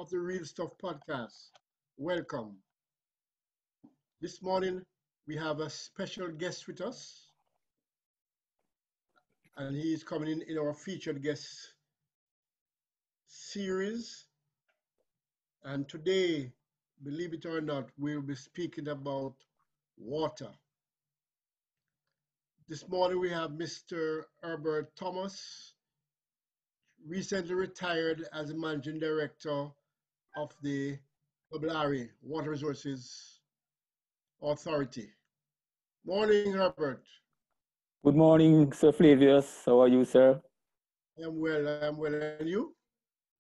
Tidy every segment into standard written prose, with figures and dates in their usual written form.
of the Real Stuff podcast. Welcome. This morning we have a special guest with us, and he is coming in our featured guest series. And today, believe it or not, we'll be speaking about water. This morning we have Mr. Herbert Thomas, recently retired as the managing director of the UWI Water Resources Authority. Morning, Herbert. Good morning, Sir Flavius. How are you, sir? I'm well, and you?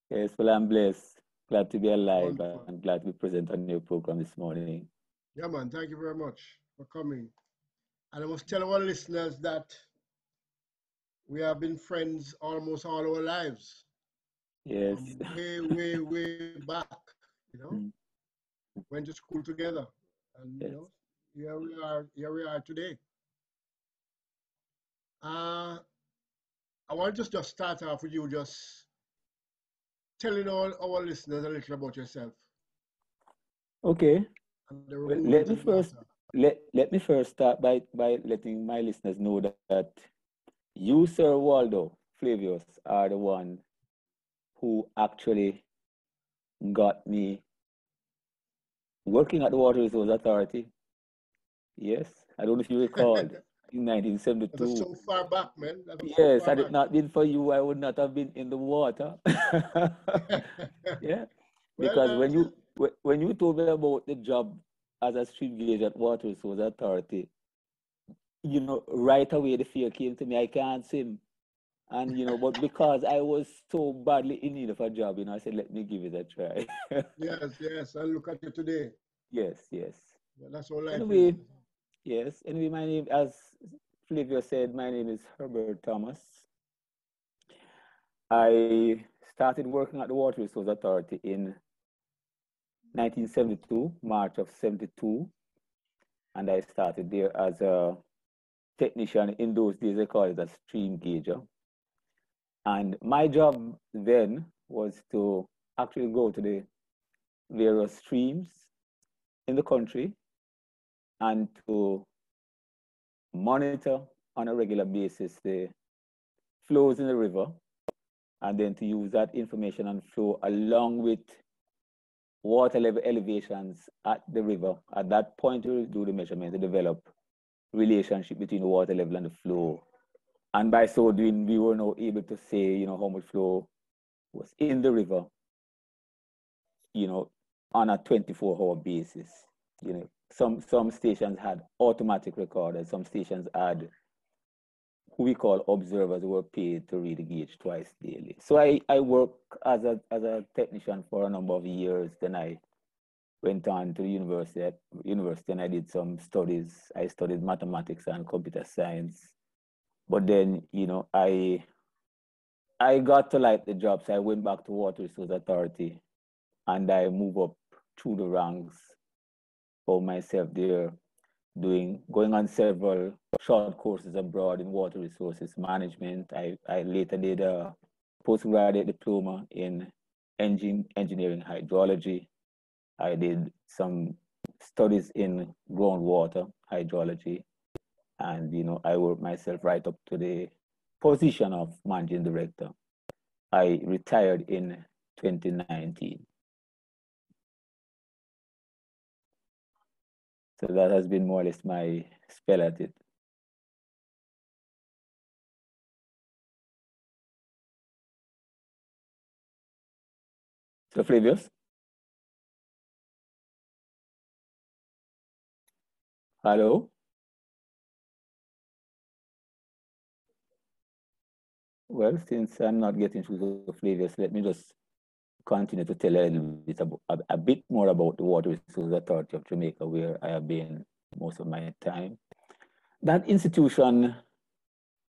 Yes, well, I'm blessed. Glad to be alive Wonderful. and glad to be present on your program this morning. Yeah, man, thank you very much for coming. And I must tell our listeners that we have been friends almost all our lives. Yes. Way back, you know. Mm. Went to school together. And, Yes. here we are today. I want to just start off with you just telling all our listeners a little about yourself Okay. and the Well, role into water. let me first start by letting my listeners know that you, Sir Waldo Flavius, are the one who actually got me working at the Water Resources Authority. Yes, I don't know if you recall, in That is 1972. so far back, man. That is so Yes, far had it back. not been for you, I would not have been in the water. Yeah, Well, because when you told me about the job as a stream gauge at Water Resources Authority, right away the fear came to me. I can't swim, and but because I was so badly in need of a job, I said, let me give it a try. yes. And look at you today. Yes, yes. Yeah, that's how life is. Anyway, yes. Anyway, my name, as Flavia said, my name is Herbert Thomas. I started working at the Water Resources Authority in 1972, March of 72, and I started there as a technician. In those days, they call it a stream gauger. And my job then was to actually go to the various streams in the country and to monitor on a regular basis the flows in the river, and then to use that information and flow along with water level elevations at the river. At that point, we do the measurement to develop relationship between the water level and the flow. And by so doing, we were now able to say, how much flow was in the river, on a 24-hour basis. Some stations had automatic recorders, some stations had who we call observers who were paid to read the gauge twice daily. So I worked as a technician for a number of years. Then I went on to the university and I did some studies. I studied mathematics and computer science. But then, I got to like the job, so I went back to Water Resources Authority and I moved up through the ranks for myself there, going on several short courses abroad in water resources management. I later did a postgraduate diploma in engineering hydrology. I did some studies in groundwater hydrology, and I worked myself right up to the position of managing director. I retired in 2019. So that has been more or less my spell at it. So Flavius? Hello? Well, since I'm not getting through to Flavius, let me just continue to tell a bit more about the Water Resources Authority of Jamaica, where I have been most of my time. That institution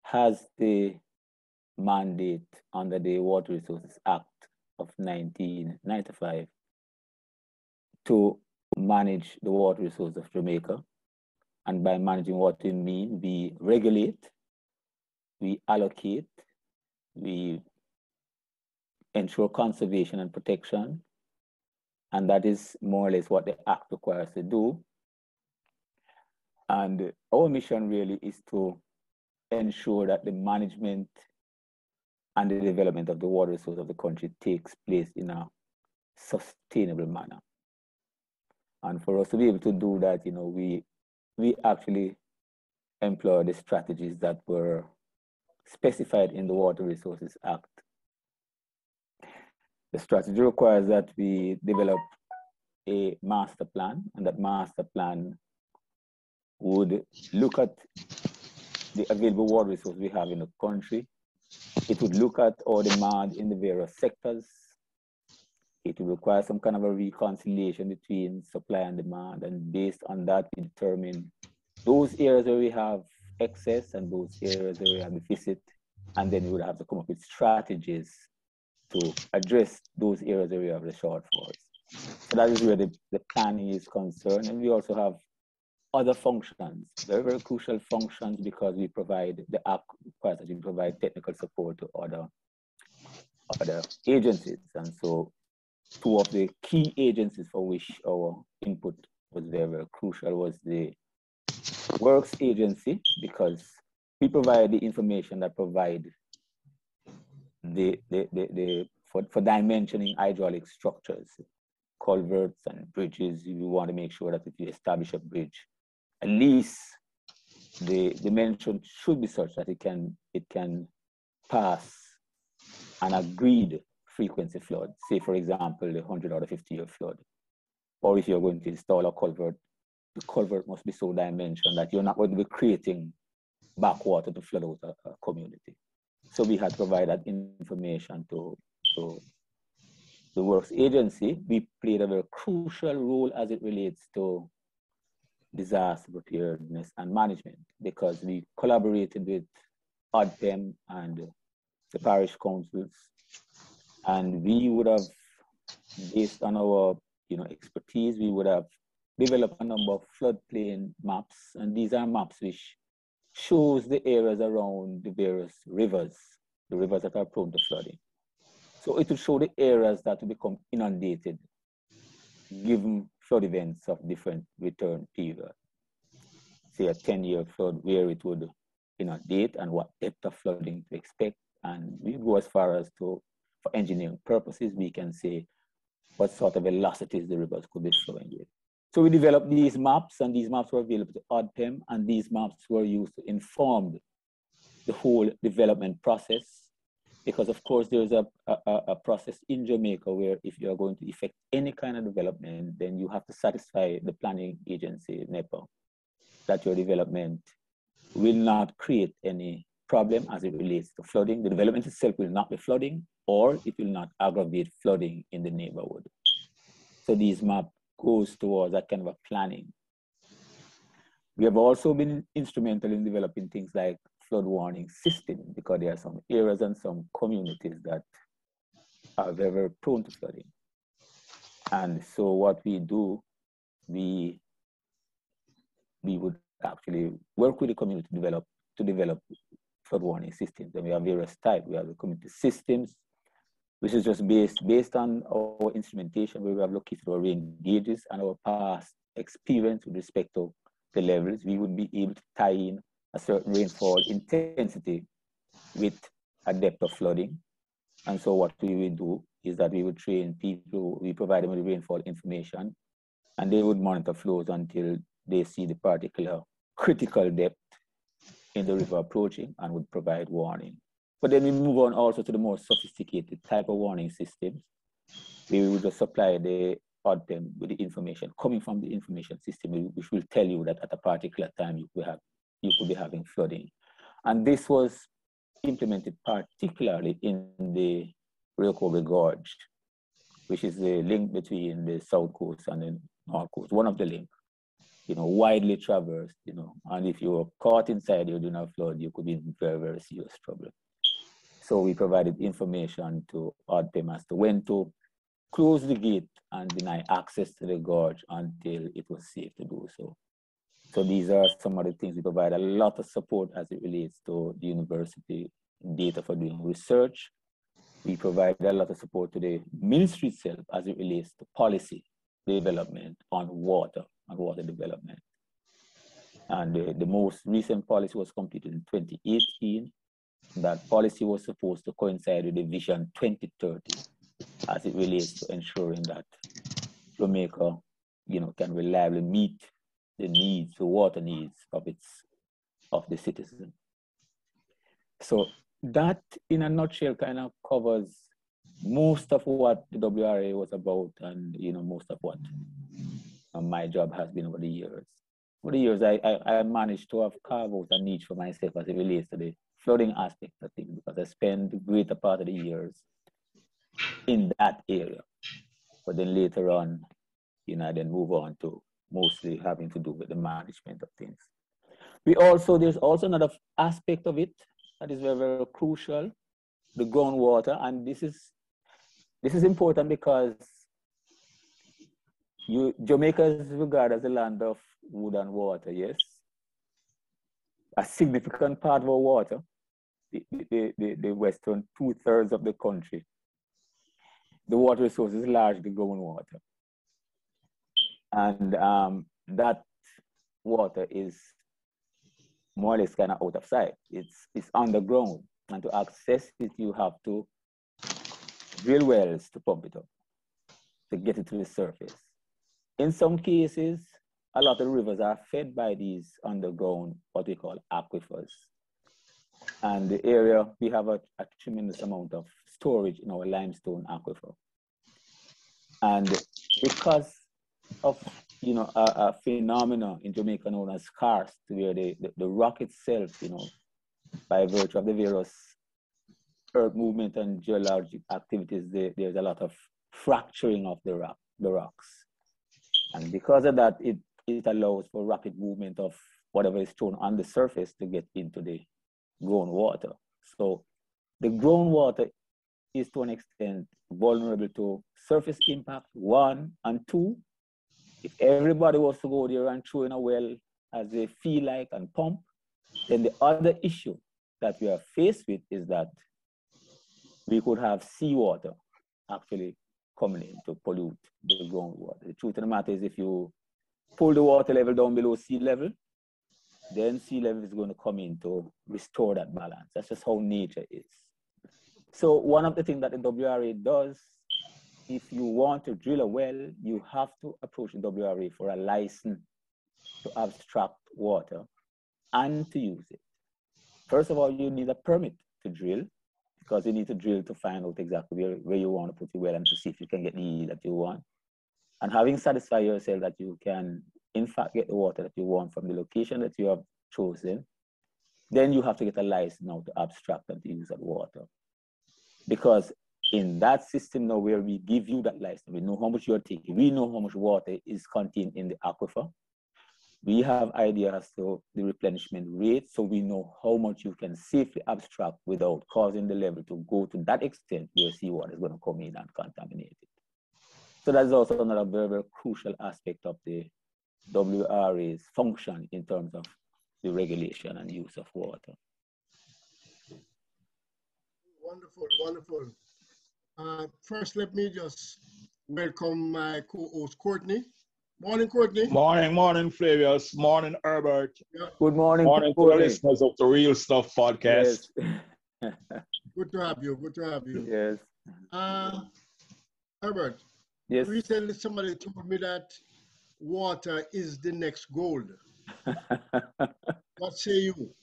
has the mandate under the Water Resources Act of 1995 to manage the water resources of Jamaica. And by managing, what we mean, we regulate, we allocate, we ensure conservation and protection, And that is more or less what the Act requires to do. And our mission really is to ensure that the management and the development of the water resource of the country takes place in a sustainable manner. And for us to be able to do that, we actually employ the strategies that were specified in the Water Resources Act. The strategy requires that we develop a master plan, and that master plan would look at the available water resources we have in the country. It would look at our demand in the various sectors. It would require some kind of a reconciliation between supply and demand, and based on that, we determine those areas where we have excess and those areas where we have deficit, and then we would have to come up with strategies to address those areas where we have the shortfalls. So that is where the planning is concerned. And we also have other functions, very, very crucial functions, because we provide, the Act requires that we provide technical support to other agencies. And so two of the key agencies for which our input was very, very crucial was the Works Agency, because we provide the information that provide for dimensioning hydraulic structures, culverts and bridges. We want to make sure that if you establish a bridge, at least the dimension should be such that it can pass an agreed frequency flood. Say, for example, the 100 or the 50-year flood. Or if you're going to install a culvert, the culvert must be so dimensioned that you're not going to be creating backwater to flood out a community. So we had to provide that information to the Works Agency. We played a very crucial role as it relates to disaster preparedness and management, because we collaborated with ODPEM and the parish councils, and we would have, based on our expertise, we would have developed a number of floodplain maps, and these are maps which shows the areas around the various rivers, the rivers that are prone to flooding. So it would show the areas that will become inundated given flood events of different return period. Say a 10-year flood where it would inundate and what depth of flooding to expect. And we go as far as to, for engineering purposes, we can say what sort of velocities the rivers could be flowing with. So we developed these maps, and these maps were available to ODPEM, and these maps were used to inform the whole development process. Because of course there's a process in Jamaica where if you're going to effect any kind of development, then you have to satisfy the planning agency, NEPA, that your development will not create any problem as it relates to flooding. The development itself will not be flooding, or it will not aggravate flooding in the neighborhood. So these maps goes towards that kind of a planning. We have also been instrumental in developing things like flood warning system, because there are some areas and some communities that are very, very prone to flooding. And so what we do, we would actually work with the community to develop flood warning systems. And we have various types. We have the community systems, which is just based on our instrumentation, where we have located our rain gauges and our past experience with respect to the levels. We would be able to tie in a certain rainfall intensity with a depth of flooding. And so what we would do is that we would train people, we provide them with rainfall information, and they would monitor flows until they see the particular critical depth in the river approaching and would provide warning. But then we move on also to the more sophisticated type of warning systems. We would just supply the ODPEM with the information coming from the information system, which will tell you that at a particular time you could be having flooding. And this was implemented particularly in the Rehoboth Gorge, which is the link between the south coast and the north coast, one of the links, widely traversed, and if you were caught inside, you do not flood, you could be in very, very serious trouble. So we provided information to ODPEM as to when to close the gate and deny access to the gorge until it was safe to do so. So these are some of the things. We provide a lot of support as it relates to the university data for doing research. We provide a lot of support to the ministry itself as it relates to policy development on water and water development. And the most recent policy was completed in 2018. That policy was supposed to coincide with the Vision 2030 as it relates to ensuring that Jamaica, can reliably meet the needs, the water needs of the citizen. So that, in a nutshell, kind of covers most of what the WRA was about, and most of what my job has been over the years. Over the years, I managed to have carved out a niche for myself as it relates to the flooding aspect of things, because I spent the greater part of the years in that area. But then later on, I then move on to mostly having to do with the management of things. There's also another aspect of it that is very, very crucial, the groundwater. And this is important because Jamaica is regarded as a land of wood and water, yes. A significant part of our water, the western 2/3 of the country, the water resource is largely groundwater. And that water is more or less kind of out of sight. It's underground. And to access it, you have to drill wells to pump it up, to get it to the surface. In some cases, a lot of rivers are fed by these underground, what we call aquifers. And the area, we have a tremendous amount of storage in our limestone aquifer. And because of a phenomenon in Jamaica known as karst, where the rock itself, by virtue of the various earth movement and geologic activities, there's a lot of fracturing of the rocks. And because of that, it allows for rapid movement of whatever is thrown on the surface to get into the groundwater. So the groundwater is to an extent vulnerable to surface impact, 1, and 2. If everybody was to go there and throw in a well as they feel like and pump, then the other issue that we are faced with is that we could have seawater actually coming in to pollute the groundwater. The truth of the matter is, if you pull the water level down below sea level, then sea level is going to come in to restore that balance. That's just how nature is. So one of the things that the WRA does, if you want to drill a well, you have to approach the WRA for a license to abstract water and to use it. First of all, you need a permit to drill, because you need to drill to find out exactly where you want to put your well and to see if you can get the yield that you want. And having satisfied yourself that you can, in fact, get the water that you want from the location that you have chosen, then you have to get a license now to abstract and to use that water. Because in that system now, where we give you that license, we know how much you're taking, we know how much water is contained in the aquifer. We have idea as to the replenishment rate, so we know how much you can safely abstract without causing the level to go to that extent where seawater is going to come in and contaminate it. So that's also another very, very crucial aspect of the WRA's function in terms of the regulation and use of water. Wonderful, wonderful. First, let me just welcome my co-host, Courtney. Morning, Courtney. Morning, Flavius. Morning, Herbert. Yeah. Good morning. Morning to the listeners of the Real Stuff podcast. Yes. Good to have you. Good to have you. Yes. Herbert. Yes. Recently, somebody told me that water is the next gold. What say you?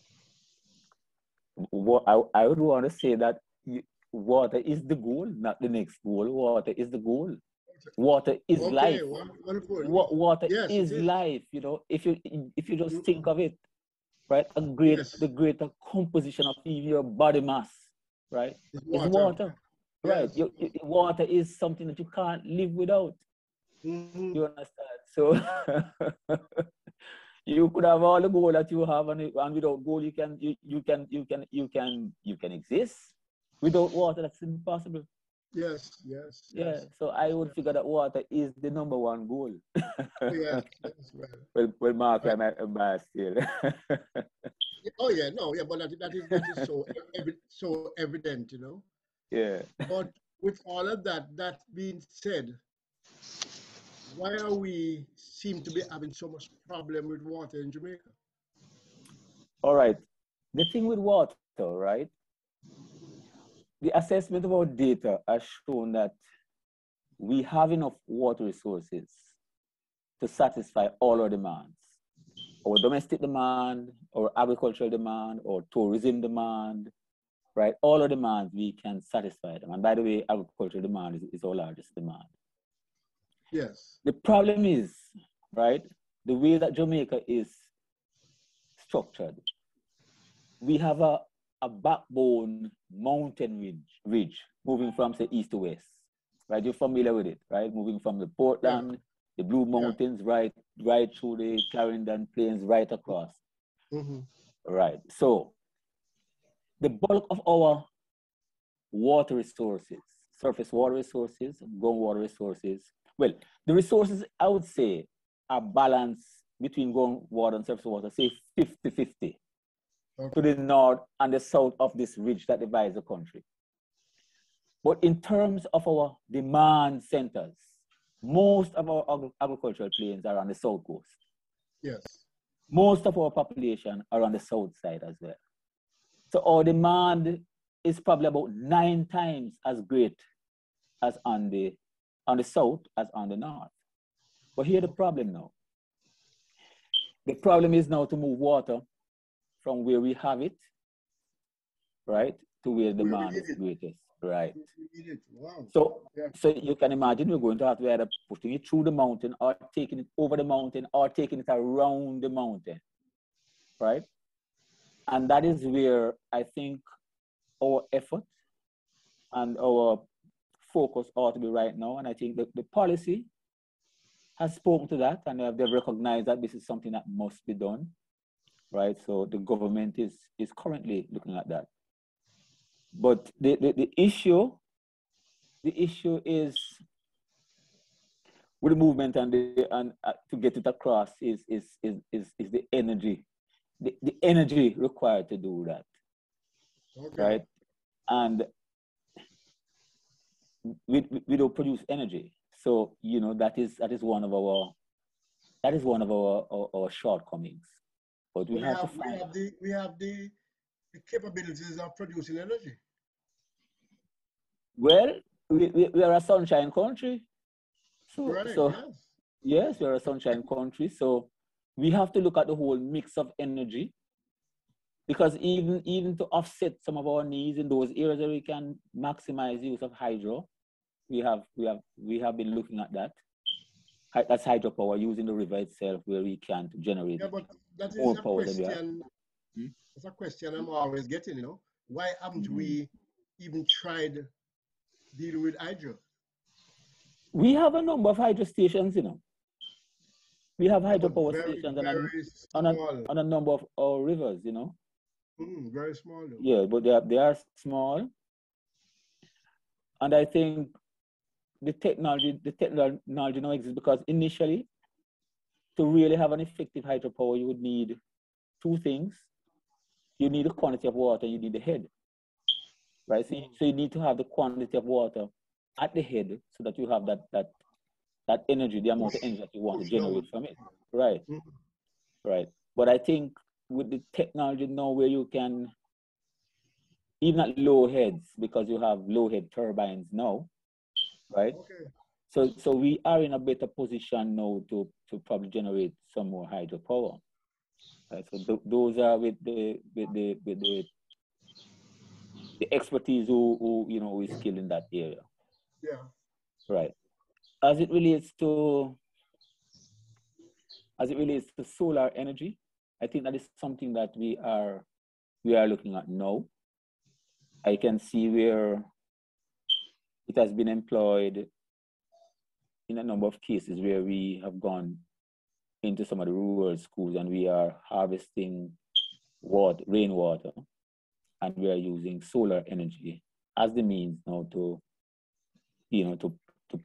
I would want to say that water is the goal, not the next goal. Water is the goal. Water is life. Wonderful. Water yes, is life. If you just think of it, right? The greater composition of your body mass, right? Is water. Right. Yes. Water is something that you can't live without. Mm-hmm. You understand? So you could have all the gold that you have, and without gold you can exist. Without water, that's impossible. Yes. Yeah, so I would figure that water is the number one goal. Yes, well, Mark, I might embarrass still. Oh yeah, no, yeah, but that is so so evident, Yeah. But with all of that being said, why are we seem to be having so much problem with water in Jamaica? All right. The thing with water, right? The assessment of our data has shown that we have enough water resources to satisfy all our demands. Our domestic demand, our agricultural demand, our tourism demand, right? All our demands, we can satisfy them. And by the way, agricultural demand is our largest demand. Yes. The problem is, right, the way that Jamaica is structured. We have a backbone mountain ridge moving from, say, east to west, right? You're familiar with it, right? Moving from the Portland, the Blue Mountains, right through the Clarendon Plains, right across. Mm-hmm. Right. So the bulk of our water resources, surface water resources, groundwater resources, well, the resources, I would say, are balanced between groundwater and surface water, say 50-50. Okay. To the north and the south of this ridge that divides the country. But in terms of our demand centers, most of our agricultural plains are on the south coast. Yes. Most of our population are on the south side as well. So our demand is probably about 9 times as great as on the south as on the north. But here's the problem now. The problem is now to move water from where we have it, right, to where the demand is greatest, right? Wow. So you can imagine we're going to have to either pushing it through the mountain or taking it over the mountain or taking it around the mountain, right? And that is where I think our effort and our focus ought to be right now. And I think the policy has spoken to that, and they've recognized that this is something that must be done. Right, so the government is currently looking at that. But the issue is with the movement and to get it across is the energy, the energy required to do that. Okay. Right, and we don't produce energy, so you know that is one of our shortcomings. But we have the capabilities of producing energy. Well, we are a sunshine country. So, right, yes, we are a sunshine country. So we have to look at the whole mix of energy, because even to offset some of our needs in those areas where we can maximize the use of hydro, we have been looking at that. That's hydropower, using the river itself where we can to generate more power than we have. That's a question I'm always getting, you know. Why haven't we even tried dealing with hydro? We have a number of hydro stations, you know. We have hydropower stations on a number of our rivers, you know. Very small, though. Yeah, but they are small. And I think the technology now exists because initially, to really have an effective hydropower, you would need 2 things. You need the quantity of water, you need the head, right? So you need to have the quantity of water at the head so that you have that energy, the amount of energy that you want to generate from it, right? Right. But I think with the technology now where you can, even at low heads, because you have low head turbines now, right? Okay. So we are in a better position now to probably generate some more hydropower. Right? So those are with the expertise who you know is skilled in that area. Yeah. Right. As it relates to solar energy, I think that is something that we are looking at now. I can see where it has been employed in a number of cases where we have gone into some of the rural schools and we are harvesting rainwater, and we are using solar energy as the means now to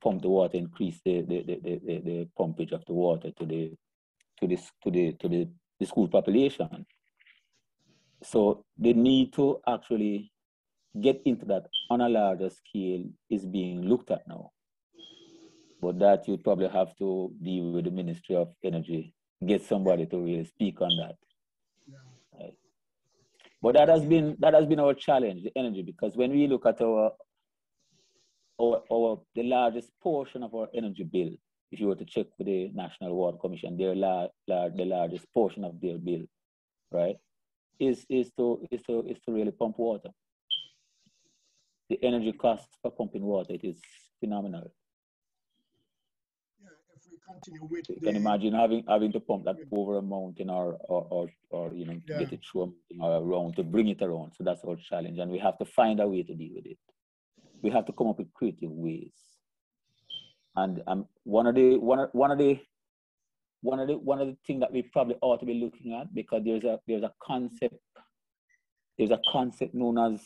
pump the water, increase the pumpage of the water to the school population. So the need to actually get into that on a larger scale is being looked at now. But that you'd probably have to deal with the Ministry of Energy, get somebody to really speak on that. Yeah. Right? But that has been our challenge, the energy, because when we look at the largest portion of our energy bill, if you were to check with the National Water Commission, the largest portion of their bill, right, is to really pump water. The energy cost for pumping water, it is phenomenal. Yeah, if we continue with you can imagine having to pump that over a mountain or you know, to get it through a mountain or around, to bring it around. So that's our challenge, and we have to find a way to deal with it. We have to come up with creative ways. And one of the things that we probably ought to be looking at, because there's a concept known as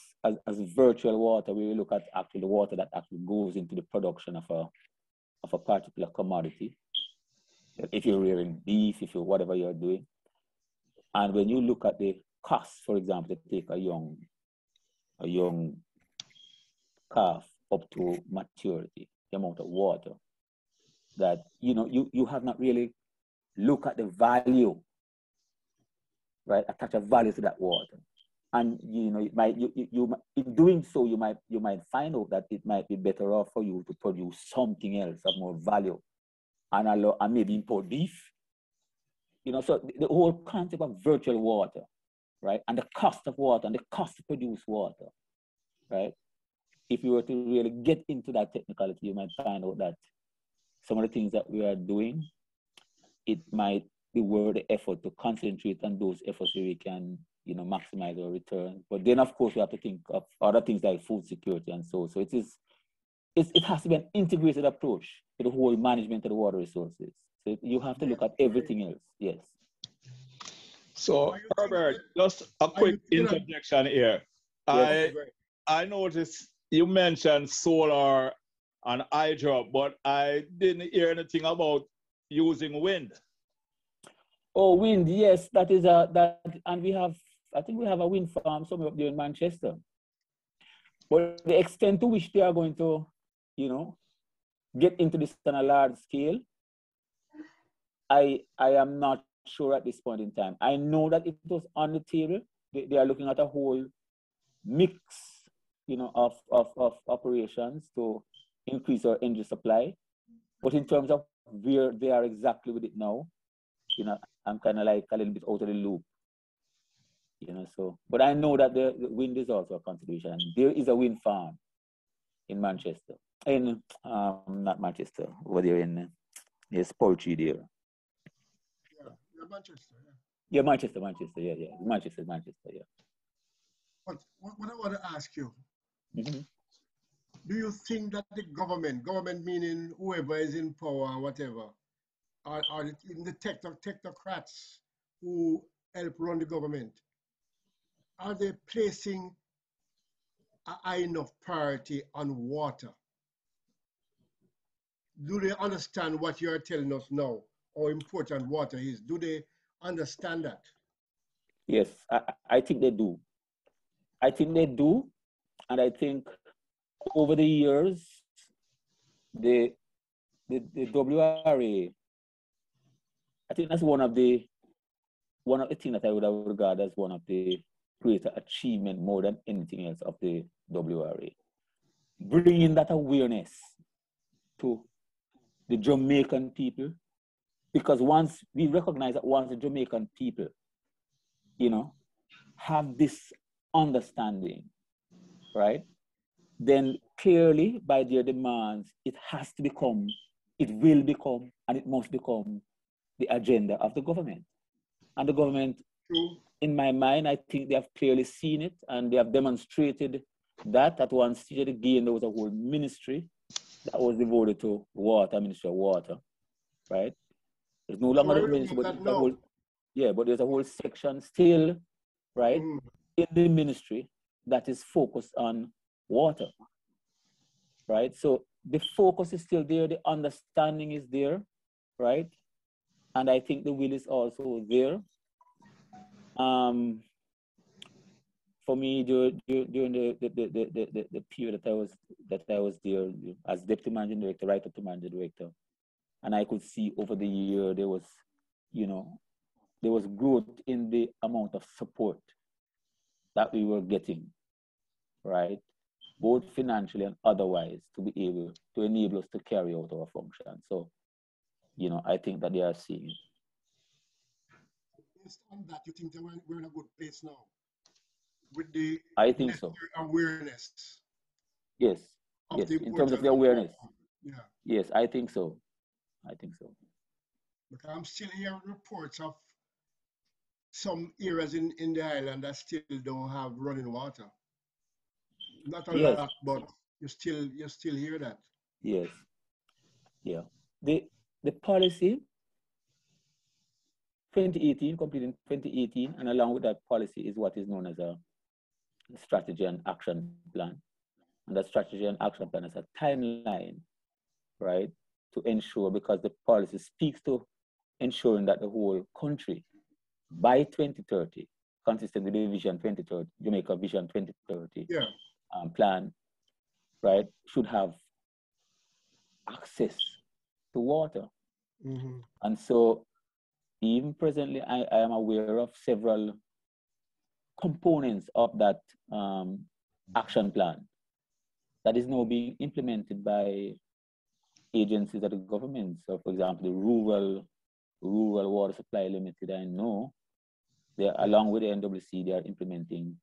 virtual water, where we look at actually the water that actually goes into the production of a particular commodity. If you're rearing beef, if you're whatever you're doing. And when you look at the cost, for example, to take a young calf up to maturity, the amount of water that, you know, you have not really looked at the value, right? Attach a value to that water. And you know, it might, you in doing so, you might find out that it might be better off for you to produce something else of more value, and maybe import beef. You know, so the whole concept of virtual water, right, and the cost of water and the cost to produce water, right? If you were to really get into that technicality, you might find out that some of the things that we are doing, it might be worth the effort to concentrate on those efforts where we can, you know, maximize our return. But then, of course, we have to think of other things like food security and so. So it has to be an integrated approach to the whole management of the water resources. So you have to look at everything else. Yes. So, Herbert, just a quick interjection here. Yes. I noticed you mentioned solar and hydro, but I didn't hear anything about using wind. Oh, wind, yes, that is and I think we have a wind farm somewhere up there in Manchester. But the extent to which they are going to, you know, get into this on a large scale, I am not sure at this point in time. I know that it was on the table. They are looking at a whole mix, you know, of operations to increase our energy supply. But in terms of where they are exactly with it now, you know, I'm kind of like a little bit out of the loop, you know. So, but I know that the wind is also a contribution. There is a wind farm in Manchester, not Manchester, over there in Poultry there. Yeah, Manchester. Yeah, Manchester. Yeah, Manchester. Yeah. But what I want to ask you, mm-hmm. Do you think that the government meaning whoever is in power or whatever, or in the technocrats who help run the government, are they placing a high enough priority on water? Do they understand what you're telling us now, how important water is? Do they understand that? Yes, I think they do. I think they do, and I think over the years, the WRA, I think that's one of the things that I would have regard as one of the greater achievement more than anything else of the WRA. Bringing that awareness to the Jamaican people, because once we recognize that once the Jamaican people, you know, have this understanding, right, then clearly by their demands, it will become, and it must become the agenda of the government. And the government, in my mind, I think they have clearly seen it, and they have demonstrated that at one stage of the game, there was a whole ministry that was devoted to water, Ministry of Water, right? There's no longer the ministry, but there's a whole section still, right, in the ministry that is focused on water, right? So the focus is still there, the understanding is there, right? And I think the will is also there. for me, during the period that I was there as deputy managing director, right up to managing director, and I could see over the year there was, there was growth in the amount of support that we were getting, right, both financially and otherwise, to be able to enable us to carry out our function. So, I think that they are seeing it. Based on that, you think that we're in a good place now with the I think so. Awareness? Yes. Yes. In terms of the awareness. Yeah. Yes, I think so. I think so. Because I'm still hearing reports of some areas in the island that still don't have running water. Not a lot, but you still hear that. Yes. Yeah. The policy 2018, completed in 2018, and along with that policy is what is known as a strategy and action plan. And that strategy and action plan is a timeline, right, to ensure, because the policy speaks to ensuring that the whole country by 2030, consistent with the Vision 2030, Jamaica Vision 2030 plan, right, should have access to water. Mm-hmm. And so even presently, I am aware of several components of that action plan that is now being implemented by agencies of the government. So, for example, the Rural Water Supply Limited, I know, they, along with the NWC, they are implementing,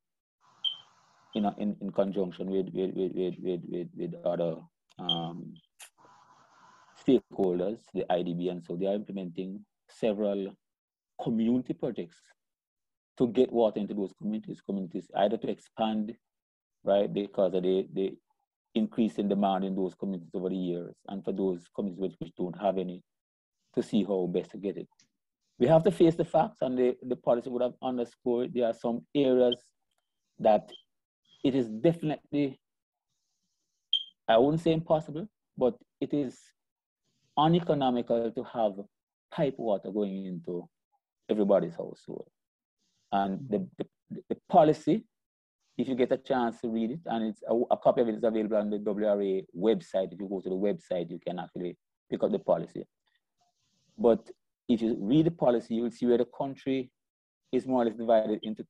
in conjunction with other stakeholders, the IDB, and so they are implementing several community projects to get water into those communities, either to expand, right, because of the increase in demand in those communities over the years, and for those communities which don't have any, to see how best to get it. We have to face the facts, and the policy would have underscored there are some areas that it is definitely, I wouldn't say impossible, but it is uneconomical to have pipe water going into everybody's household. And the policy, if you get a chance to read it, and it's a copy of it is available on the WRA website. If you go to the website, you can actually pick up the policy. But if you read the policy, you will see where the country is more or less divided into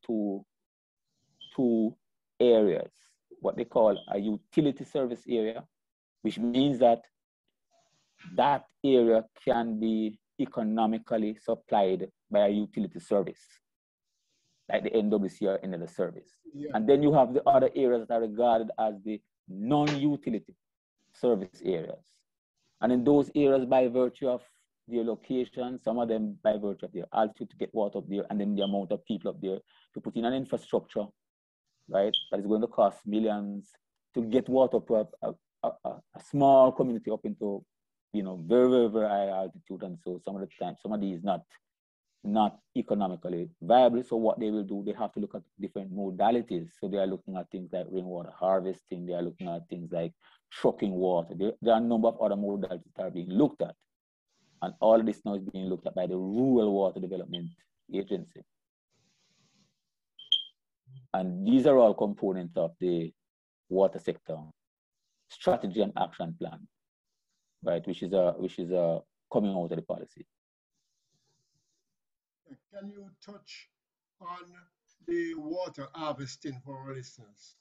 two areas, what they call a utility service area, which means that that area can be economically supplied by a utility service, like the NWC or any other service. Yeah. And then you have the other areas that are regarded as the non-utility service areas. And in those areas, by virtue of their location, some of them by virtue of their altitude to get water up there, and then the amount of people up there, to put in an infrastructure, right, that is going to cost millions to get water up to a small community up into, very, very, very high altitude. And so some of the time, some of these not economically viable. So what they will do, they have to look at different modalities. So they are looking at things like rainwater harvesting. They are looking at things like trucking water. There are a number of other modalities that are being looked at. And all of this now is being looked at by the Rural Water Development Agency. And these are all components of the water sector strategy and action plan, right? Which is coming out of the policy. Can you touch on the water harvesting for our listeners?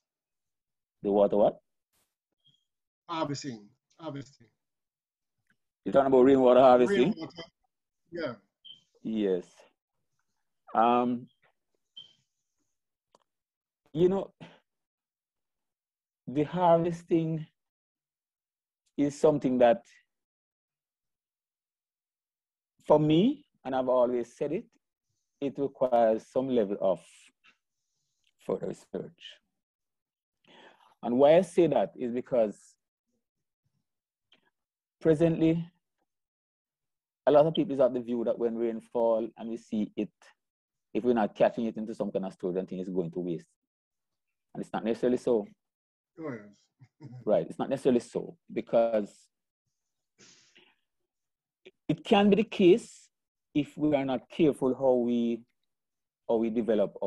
The water what? Harvesting. You're talking about rainwater harvesting? Rainwater, yeah. Yes. The harvesting is something that, for me, and I've always said it, it requires some level of further research. And why I say that is because presently, a lot of people is of the view that when rain fall and we see it, if we're not catching it into some kind of storage, then thing is going to waste. And it's not necessarily so. Oh, yes. Right, it's not necessarily so, because it can be the case if we are not careful how we develop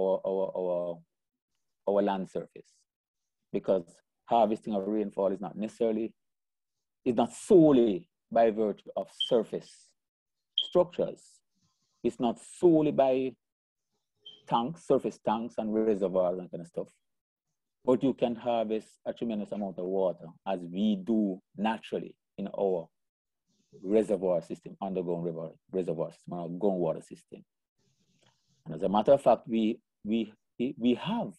our land surface, because harvesting of rainfall is not solely by virtue of surface structures. It's not solely by tanks, surface tanks and reservoirs and kind of stuff. But you can harvest a tremendous amount of water, as we do naturally in our reservoir system, underground river reservoir system, our groundwater system. And as a matter of fact, we have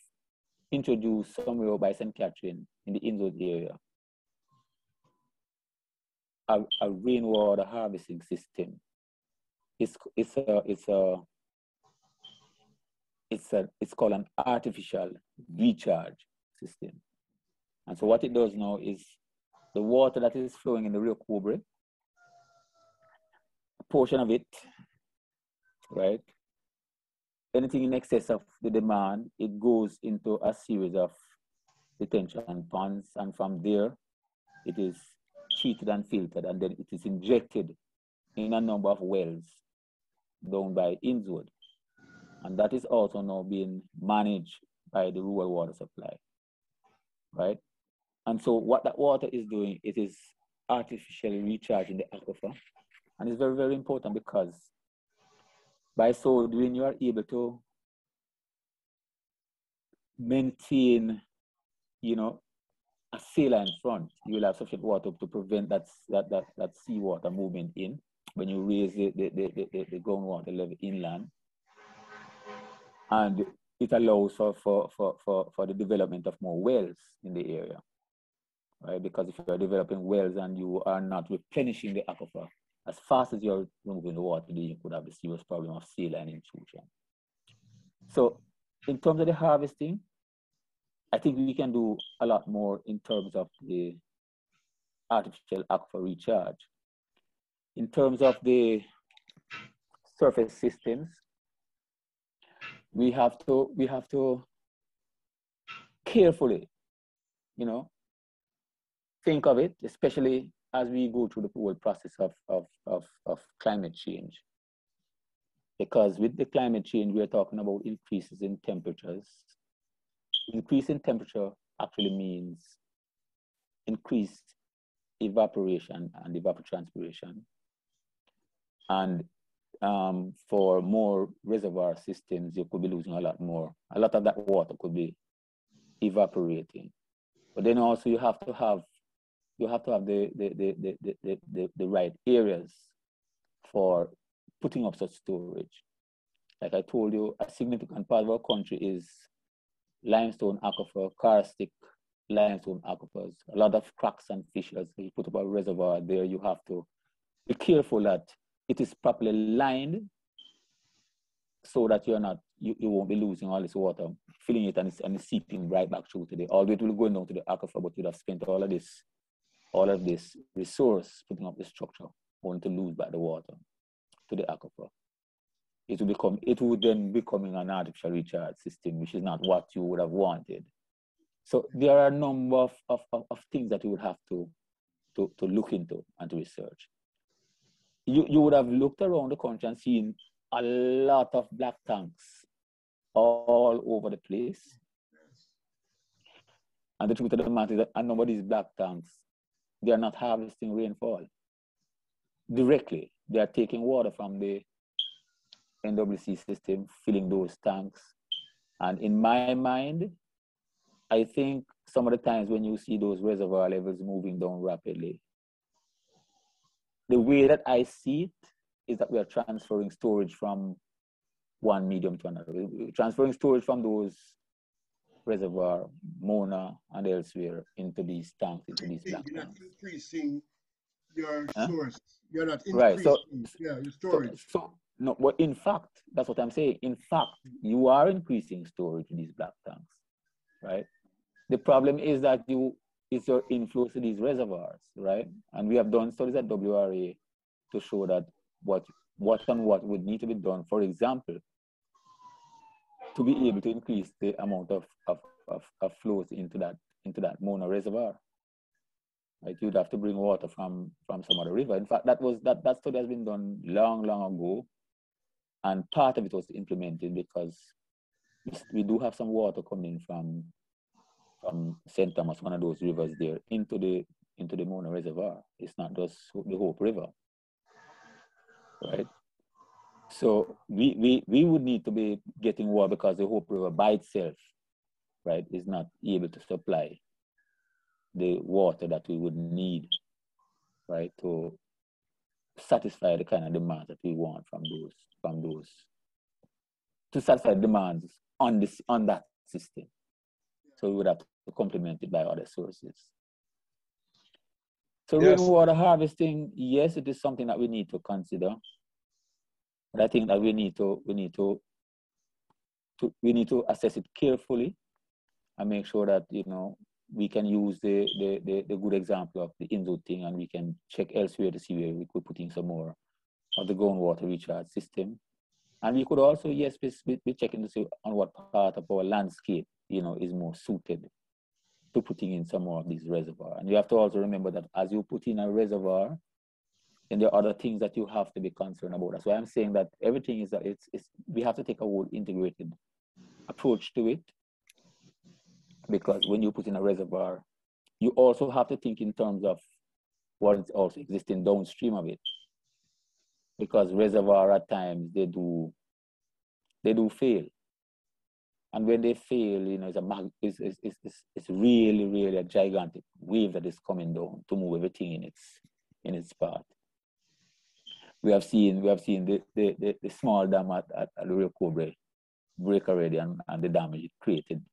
introduced somewhere by St. Catherine in the Inwood area a rainwater harvesting system. It's called an artificial recharge system. And so what it does now is the water that is flowing in the Rio Cobre, a portion of it, right? Anything in excess of the demand, it goes into a series of detention ponds, and from there, it is treated and filtered, and then it is injected in a number of wells down by Innswood. And that is also now being managed by the rural water supply, right? And so what that water is doing, it is artificially recharging the aquifer. And it's very, very important, because by so doing, you are able to maintain, you know, a saline front. You will have sufficient water to prevent that seawater movement in when you raise the groundwater level inland. And it allows for the development of more wells in the area, right? Because if you are developing wells and you are not replenishing the aquifer as fast as you're removing the water, then you could have the serious problem of saline intrusion. So in terms of the harvesting, I think we can do a lot more in terms of the artificial aquifer recharge. In terms of the surface systems, we have to carefully, you know, think of it, especially as we go through the whole process of climate change. Because with the climate change, we are talking about increases in temperatures. Increase in temperature actually means increased evaporation and evapotranspiration. And for more reservoir systems, you could be losing a lot more. A lot of that water could be evaporating. But then also you have to have the right areas for putting up such storage. Like I told you, a significant part of our country is limestone aquifer, karstic limestone aquifers. A lot of cracks and fissures. You put up a reservoir there, you have to be careful that it is properly lined so that you won't be losing all this water, filling it and it's seeping right back through to all it will go down to the aquifer, but you'd have spent all of this resource putting up the structure only to lose back the water to the aquifer. It would then becoming an artificial recharge system, which is not what you would have wanted. So there are a number of things that you would have to look into and to research. You would have looked around the country and seen a lot of black tanks all over the place. And the truth of the matter is that a number of these black tanks, they are not harvesting rainfall directly. They are taking water from the NWC system, filling those tanks. And in my mind, I think some of the times when you see those reservoir levels moving down rapidly, the way that I see it is that we are transferring storage from one medium to another. We're transferring storage from those reservoir, Mona and elsewhere, into these tanks, into these black tanks. You're not increasing your source. You're not increasing right. So, your storage. No, but in fact, that's what I'm saying. In fact, you are increasing storage in these black tanks, right? The problem is that it's your inflows to these reservoirs, right? And we have done studies at WRA to show that what would need to be done, for example, to be able to increase the amount of flows into that Mona reservoir. Right? You'd have to bring water from some other river. In fact, that study has been done long ago, and part of it was implemented because we do have some water coming from St. Thomas, one of those rivers there, into the Mona Reservoir. It's not just the Hope River, right? So we would need to be getting water because the Hope River by itself, right, is not able to supply the water that we would need, right, to satisfy the kind of demands that we want from those to satisfy demands on that system. So we would have to complement it by other sources. So yes. Rainwater harvesting, yes, it is something that we need to consider. But I think that we need to assess it carefully and make sure that, you know, we can use the good example of the Inzo thing, and we can check elsewhere to see where we could put in some more of the groundwater recharge system. And we could also, yes, be checking to see on what part of our landscape, you know, is more suited to putting in some more of these reservoirs. And you have to also remember that as you put in a reservoir, then there are other things that you have to be concerned about. That's why I'm saying that everything is that we have to take a whole integrated approach to it. Because when you put in a reservoir, you also have to think in terms of what is also existing downstream of it. Because reservoir at times they do fail. And when they fail, you know, it's really, really a gigantic wave that is coming down to move everything in its path. We have seen the small dam at the Rio Cobre break already, and the damage it created.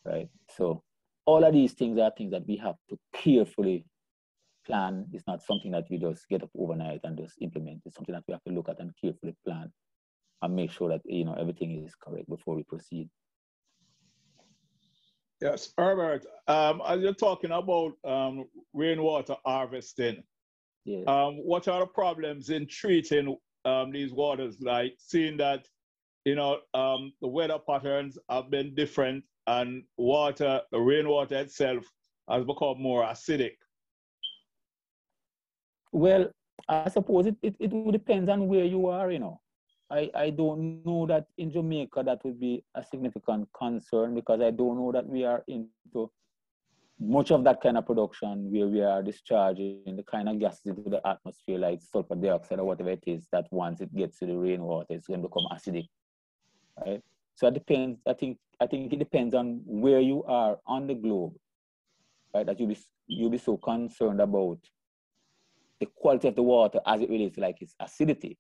Right. So all of these things are things that we have to carefully plan. It's not something that we just get up overnight and just implement. It's something that we have to look at and carefully plan and make sure that, you know, everything is correct before we proceed. Yes, Herbert, as you're talking about rainwater harvesting, Yes. what are the problems in treating these waters? Like seeing that, you know, the weather patterns have been different, and the rainwater itself has become more acidic. Well, I suppose it depends on where you are, you know. I don't know that in Jamaica that would be a significant concern, because I don't know that we are into much of that kind of production where we are discharging the kind of gases into the atmosphere, like sulfur dioxide or whatever it is, that once it gets to the rainwater, it's going to become acidic, right? So it depends. I think it depends on where you are on the globe, right? That you'll be so concerned about the quality of the water as it relates to, like, its acidity.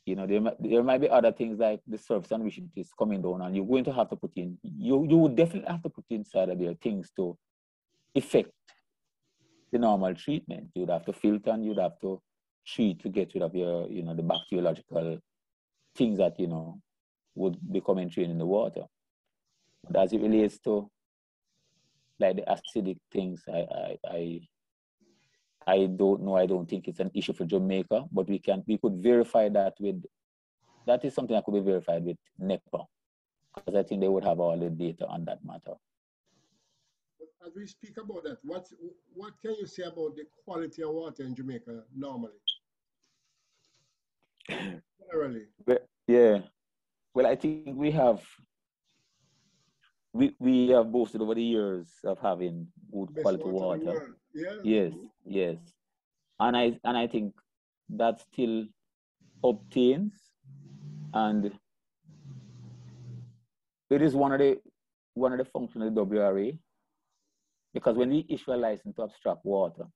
You know, there might be other things like the surface on which it is coming down, and you're going to have to put in, you would definitely have to put inside of there things to affect the normal treatment. You'd have to filter, and you'd have to treat to get rid of your, you know, the bacteriological things that, you know, would be coming through in the water. But as it relates to, like, the acidic things, I don't know. I don't think it's an issue for Jamaica, but we could verify that that is something that could be verified with NEPA, because I think they would have all the data on that matter. As we speak about that, what can you say about the quality of water in Jamaica normally? Generally. Yeah. Well, I think we have boasted over the years of having good Best quality water in the water. world. Yeah. Yes, yes. And I think that still obtains, and it is one of the functions of the WRA, because when we issue a license to abstract water,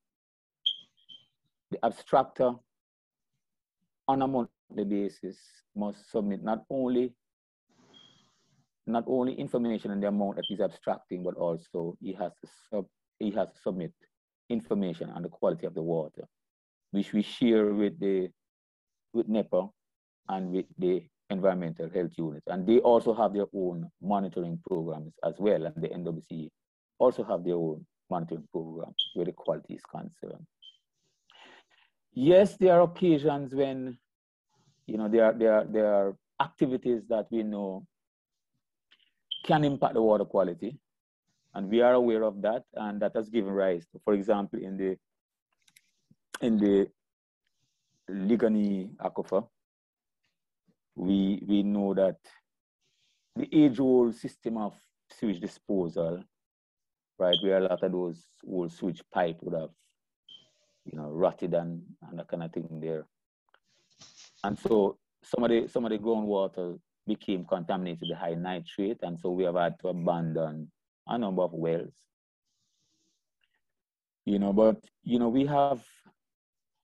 the abstractor on a monthly basis must submit not only information on the amount that he's abstracting, but also he has to submit information on the quality of the water, which we share with NEPA and with the environmental health unit. And they also have their own monitoring programs as well, and the NWC also have their own monitoring programs where the quality is concerned. Yes, there are occasions when, you know, there are activities that we know can impact the water quality, and we are aware of that, and that has given rise to, for example, in the Ligani aquifer, we know that the age-old system of sewage disposal, right, where a lot of those old sewage pipe would have, rotted and that kind of thing there. And so some of the groundwater became contaminated with high nitrate, and so we have had to abandon a number of wells. But we have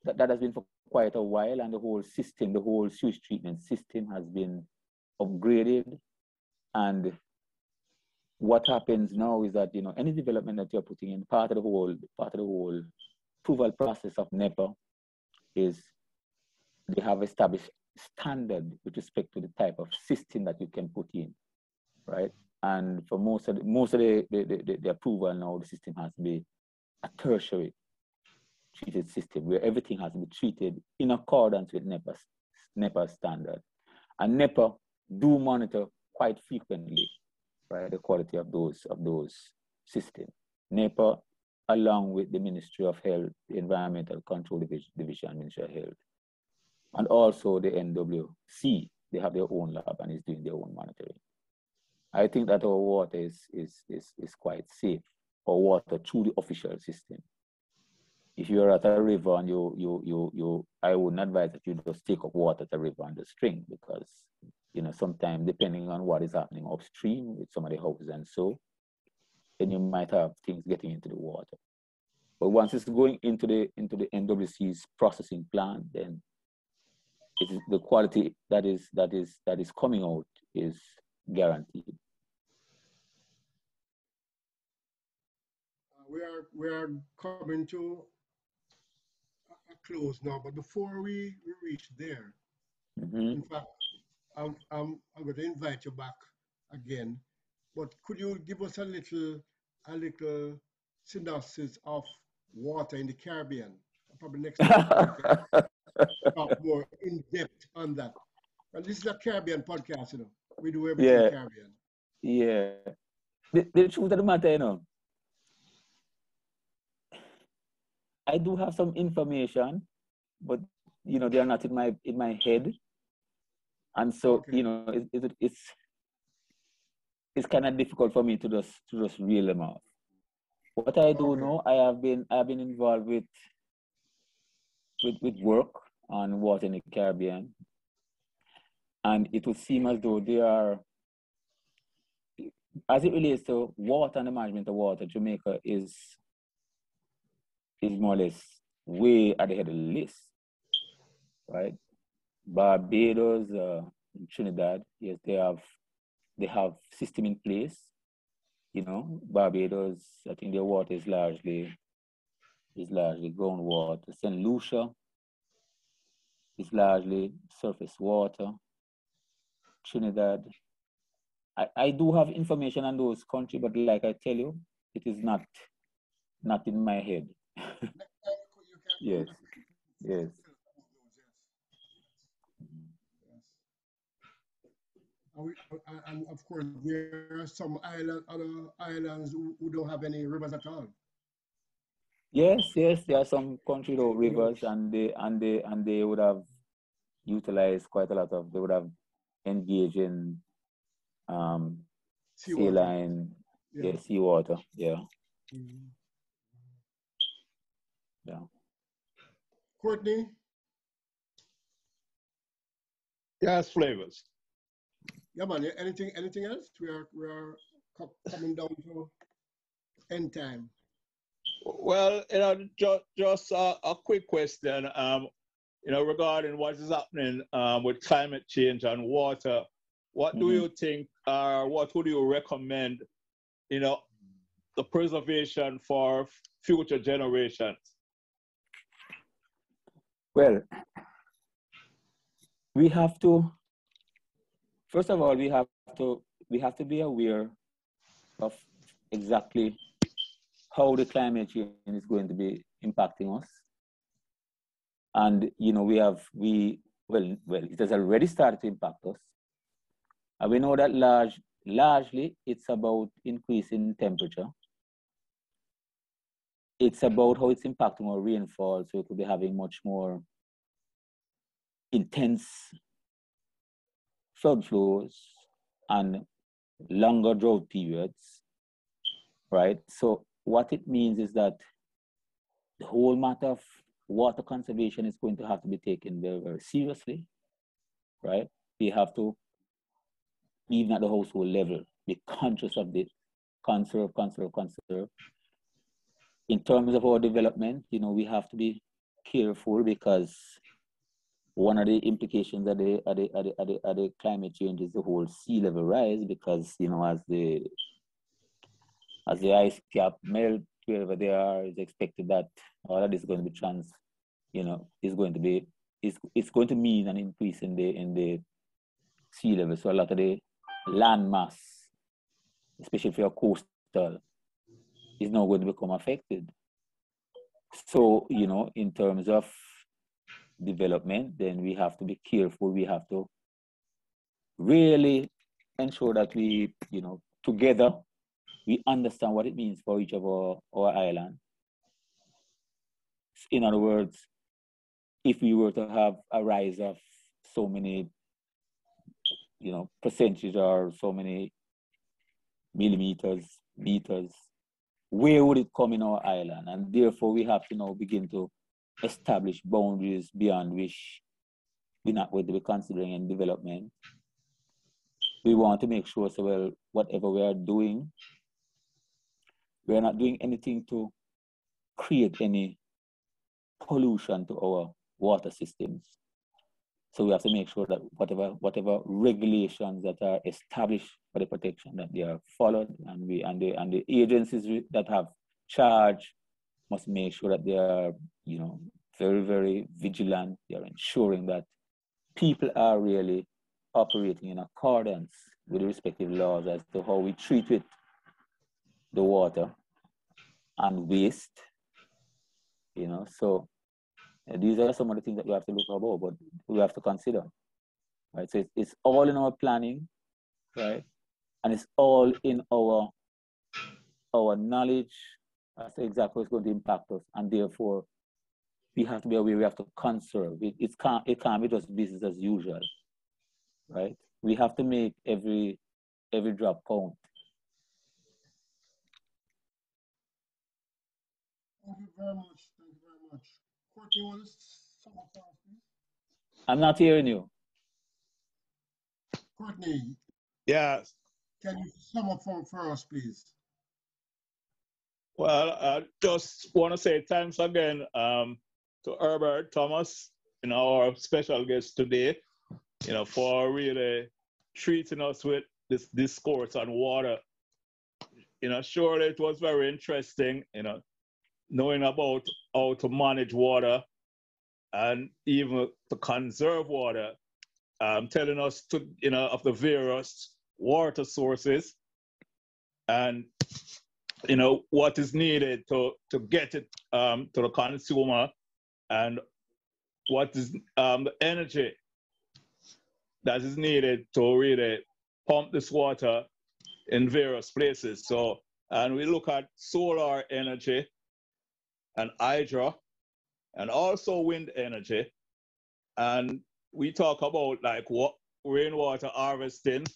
that has been for quite a while, and the whole system, the whole sewage treatment system has been upgraded. And what happens now is that any development that you're putting in, part of the whole approval process of NEPA is they have established standard with respect to the type of system that you can put in, right? And for most of the approval now, the system has to be a tertiary treated system where everything has to be treated in accordance with NEPA standard. And NEPA do monitor quite frequently, right, the quality of those systems. NEPA, along with the Ministry of Health, the Environmental Control Division, Ministry of Health, and also the NWC, they have their own lab and is doing their own monitoring. I think that our water is quite safe, our water through the official system. If you're at a river and I wouldn't advise that you just take up water at a river and just drink, because sometimes depending on what is happening upstream with some of the houses and so, then you might have things getting into the water. But once it's going into the NWC's processing plant, then it is the quality that is coming out is guaranteed. We are coming to a close now, but before we reach there, in fact, I'm going to invite you back again. But could you give us a little synopsis of water in the Caribbean? Probably next time we can talk more in depth on that. And this is a Caribbean podcast, We do everything Caribbean. Yeah. The truth of the matter, I do have some information, but they are not in my head, and so okay. It's kind of difficult for me to just reel them off. What I do know, I have been involved with work on water in the Caribbean, and it would seem as though they are, as it relates to water and the management of water, Jamaica is more or less way at the head of the list, right? Barbados, Trinidad, yes, they have system in place. Barbados, I think their water is largely groundwater. St. Lucia is largely surface water. Trinidad, I do have information on those countries, but like I tell you, it is not in my head. Yes. And of course, there are some other islands who don't have any rivers at all. Yes, there are some countries with rivers, and they would have utilized quite a lot of. They would have engaged in saline, seawater, yeah. Mm-hmm. Yeah. Courtney? Yes, Flavors. Yeah, man. Anything else? We are coming down to end time. Well, just a quick question. Regarding what is happening with climate change and water. What do you think, what would you recommend, the preservation for future generations? Well, we have to, first of all, we have to be aware of exactly how the climate change is going to be impacting us. And it has already started to impact us. And we know that largely it's about increasing temperature. It's about how it's impacting our rainfall, so we could be having much more intense flood flows and longer drought periods, right? So what it means is that the whole matter of water conservation is going to have to be taken very, very seriously, right? We have to, even at the household level, be conscious of this, conserve, conserve, conserve. In terms of our development, we have to be careful because one of the implications of the climate change is the whole sea level rise, because as the ice cap melt wherever they are, it's expected that all of this is going to be it's going to mean an increase in the sea level. So a lot of the land mass, especially if you're coastal, is now going to become affected. So, in terms of development, then we have to be careful. We have to really ensure that we, together, we understand what it means for each of our island. In other words, if we were to have a rise of so many, percentage or so many millimeters, meters, where would it come in our island? And therefore, we have to now begin to establish boundaries beyond which we're not going to be considering in development. We want to make sure, so well, whatever we are doing, we're not doing anything to create any pollution to our water systems. So we have to make sure that whatever regulations that are established for the protection, that they are followed, and the agencies that have charge must make sure that they are, very, very vigilant. They are ensuring that people are really operating in accordance with the respective laws as to how we treat it, the water and waste, so these are some of the things that we have to look about, but we have to consider, right? So it's all in our planning, right? And it's all in our knowledge as to exactly what's going to impact us, and therefore we have to be aware. We have to conserve it. It can't be just business as usual, right? We have to make every drop count. Thank you very much. Thank you very much. Courtney, want to sum up for us, please? I'm not hearing you. Courtney, Yes. can you sum up for us, please? Well, I just want to say thanks again to Herbert Thomas, our special guest today, for really treating us with this discourse on water. Surely it was very interesting, knowing about how to manage water and even to conserve water, telling us of the various water sources and what is needed to get it to the consumer, and what is the energy that is needed to really pump this water in various places. So, and we look at solar energy and hydro and also wind energy. And we talk about like what rainwater harvesting,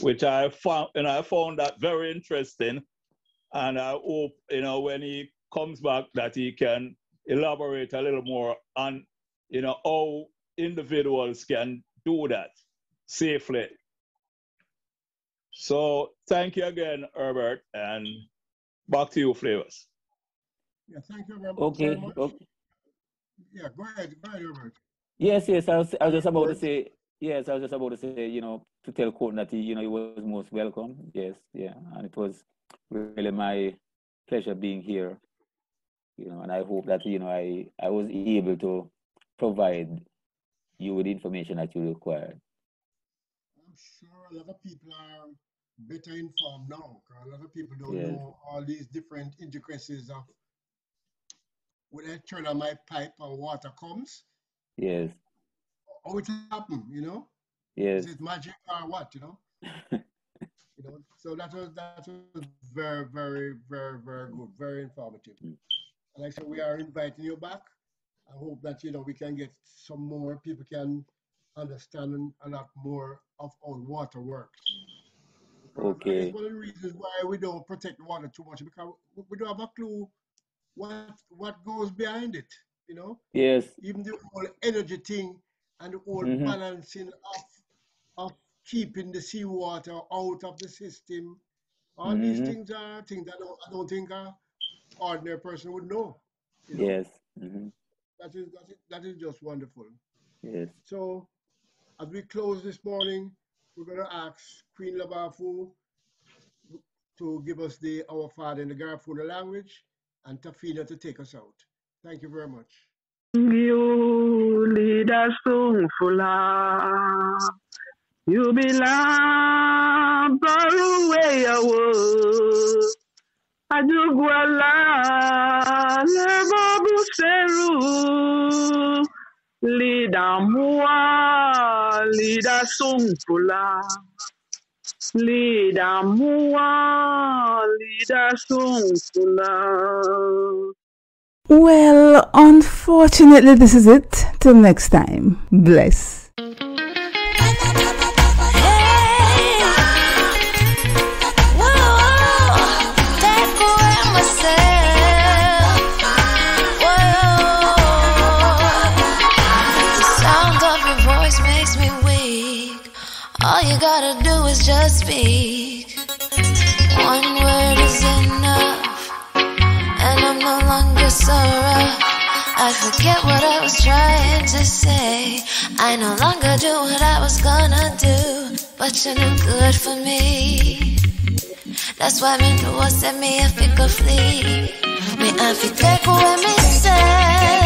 which I found that very interesting. And I hope, when he comes back, that he can elaborate a little more on, how individuals can do that safely. So thank you again, Herbert, and back to you, Flavors. Yeah, thank you very, Okay. very much. Okay. Yeah, go ahead, Herbert. Yes. I was just about to say. Yes, I was just about to say. To tell Courtney that he was most welcome. Yes, yeah, and it was really my pleasure being here. And I hope that I was able to provide you with the information that you required. I'm sure a lot of people are better informed now, because a lot of people don't Yes. know all these different intricacies of when I turn on my pipe and water comes. Yes. How it happen, Yes. Is it magic or what, So that was very, very, very, very good, very informative. And like I said, we are inviting you back. I hope that we can get some more people can understand a lot more of how water works. Okay. And it's one of the reasons why we don't protect the water too much, because we don't have a clue what goes behind it, you know? Yes. Even the whole energy thing and the whole balancing of keeping the seawater out of the system. All these things are things that I don't think an ordinary person would know. You know? Yes. That is just wonderful. Yes. So as we close this morning, we're going to ask Queen Labafu to give us the Our Father in the Garifuna language and Tafina to take us out. Thank you very much. You lead us to Fula. You belong away away. Ajugwala Lebabu Seru. Lida Mua, Lida Sungfula. Lida Mua, Lida Sungfula. Well, unfortunately, this is it. Till next time. Bless. All you gotta do is just speak. One word is enough, and I'm no longer so rough. I forget what I was trying to say. I no longer do what I was gonna do, but you're no good for me. That's why me know what said me if it could flee. Me I fi take away me say.